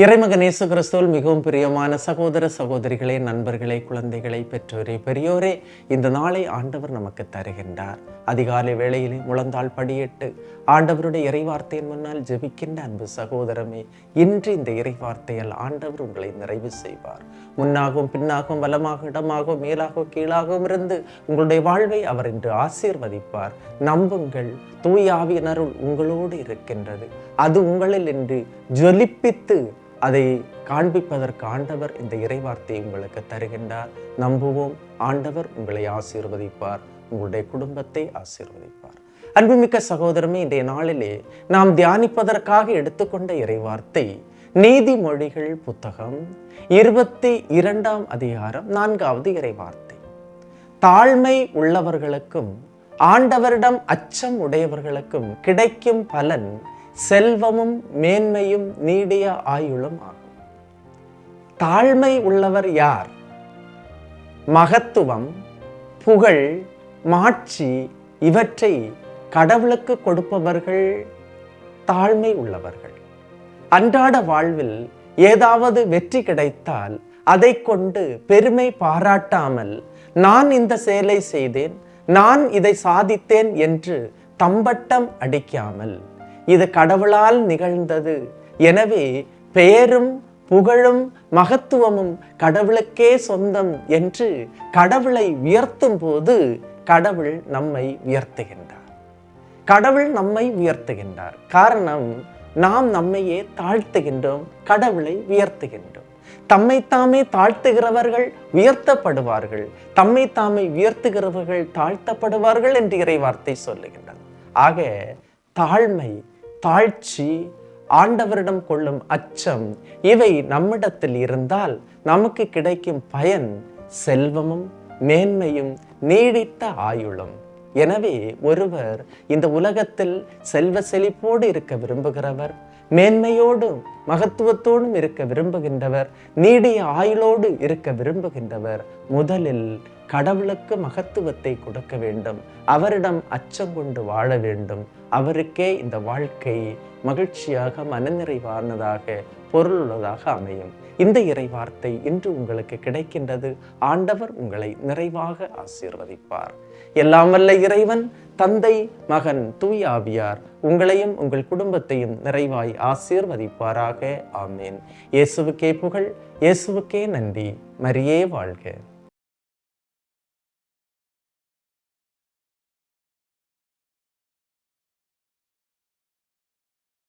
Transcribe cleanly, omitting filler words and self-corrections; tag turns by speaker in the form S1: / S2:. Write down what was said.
S1: இறைமகன் இயேசு கிறிஸ்துவில் மிகவும் பிரியமான சகோதர சகோதரிகளே, நண்பர்களே, குழந்தைகளே, பெற்றோரே, பெரியோரே, இந்த நாளை ஆண்டவர் நமக்கு தருகின்றார். அதிகாலை வேளையிலே முழந்தாள் படியிட்டு ஆண்டவருடைய இறைவார்த்தையின் முன்னால் ஜெபிக்கின்ற அன்பு சகோதரமே, இன்று இந்த இறைவார்த்தையால் ஆண்டவர் உங்களை நிறைவு செய்வார். முன்னாகவும் பின்னாகவும் வலமாக இடமாகவும் மேலாகவும் கீழாகவும் இருந்து உங்களுடைய வாழ்வை அவர் இன்று ஆசீர்வதிப்பார். நம்புங்கள், தூய ஆவியின் அருள் உங்களோடு இருக்கின்றது. அது உங்களில் இன்று ஜொலிப்பித்து அதை காண்பிப்பதற்கு ஆண்டவர் இந்த இறைவார்த்தையை உங்களுக்கு தருகின்றார். நம்புவோம், ஆண்டவர் உங்களை ஆசீர்வதிப்பார், உங்களுடைய குடும்பத்தை ஆசீர்வதிப்பார். அன்புமிக்க சகோதரமே, இன்றைய நாளிலே நாம் தியானிப்பதற்காக எடுத்துக்கொண்ட இறைவார்த்தை நீதிமொழிகள் புத்தகம் 22ஆம் அதிகாரம் 4வது இறைவார்த்தை. தாழ்மை உள்ளவர்களுக்கும் ஆண்டவரிடம் அச்சம் உடையவர்களுக்கும் கிடைக்கும் பலன் செல்வமும் மேன்மையும் நீடிய ஆயுளும் ஆகும். தாழ்மை உள்ளவர் யார்? மகத்துவம், புகழ், மாட்சி இவற்றை கடவுளுக்கு கொடுப்பவர்கள் தாழ்மை உள்ளவர்கள். அன்றாட வாழ்வில் ஏதாவது வெற்றி கிடைத்தால் அதை கொண்டு பெருமை பாராட்டாமல், நான் இந்த செயலை செய்தேன், நான் இதை சாதித்தேன் என்று தம்பட்டம் அடிக்காமல், இது கடவுளால் நிகழ்ந்தது, எனவே பெயரும் புகழும் மகத்துவமும் கடவுளுக்கே சொந்தம் என்று கடவுளை உயர்த்தும் போது கடவுள் நம்மை உயர்த்துகின்றார். கடவுள் நம்மை உயர்த்துகின்றார். காரணம், நாம் நம்மையே தாழ்த்துகின்றோம், கடவுளை உயர்த்துகின்றோம். தம்மைத்தாமே தாழ்த்துகிறவர்கள் உயர்த்தப்படுவார்கள், தம்மைத்தாமே உயர்த்துகிறவர்கள் தாழ்த்தப்படுவார்கள் என்று இறைவார்த்தை சொல்லுகின்றது. ஆக தாழ்மை, தாழ்ச்சி, ஆண்டவரிடம் கொள்ளும் அச்சம் இவை நம்மிடத்தில் இருந்தால் நமக்கு கிடைக்கும் பயன் செல்வமும் மேன்மையும் நீடித்த ஆயுளும். எனவே ஒருவர் இந்த உலகத்தில் செல்வ செழிப்போடு இருக்க விரும்புகிறவர், மேன்மையோடும் மகத்துவத்தோடும் இருக்க விரும்புகின்றவர், நீடிய ஆயுளோடு இருக்க விரும்புகின்றவர் முதலில் கடவுளுக்கு மகத்துவத்தை கொடுக்க வேண்டும், அவரிடம் அச்சம் கொண்டு வாழ வேண்டும். அவருக்கே இந்த வாழ்க்கை மகிழ்ச்சியாக, மனநிறைவானதாக, பொருளுள்ளதாக அமையும். இந்த இறைவார்த்தை இன்று உங்களுக்கு கிடைக்கின்றது. ஆண்டவர் உங்களை நிறைவாக ஆசீர்வதிப்பார். எல்லாம் வல்ல இறைவன், தந்தை, மகன், தூய ஆவியார் உங்களையும் உங்கள் குடும்பத்தையும் நிறைவாய் ஆசீர்வதிப்பாராக. ஆமேன். இயேசுவுக்கே புகழ், இயேசுவுக்கே நன்றி. மரியே வாழ்க.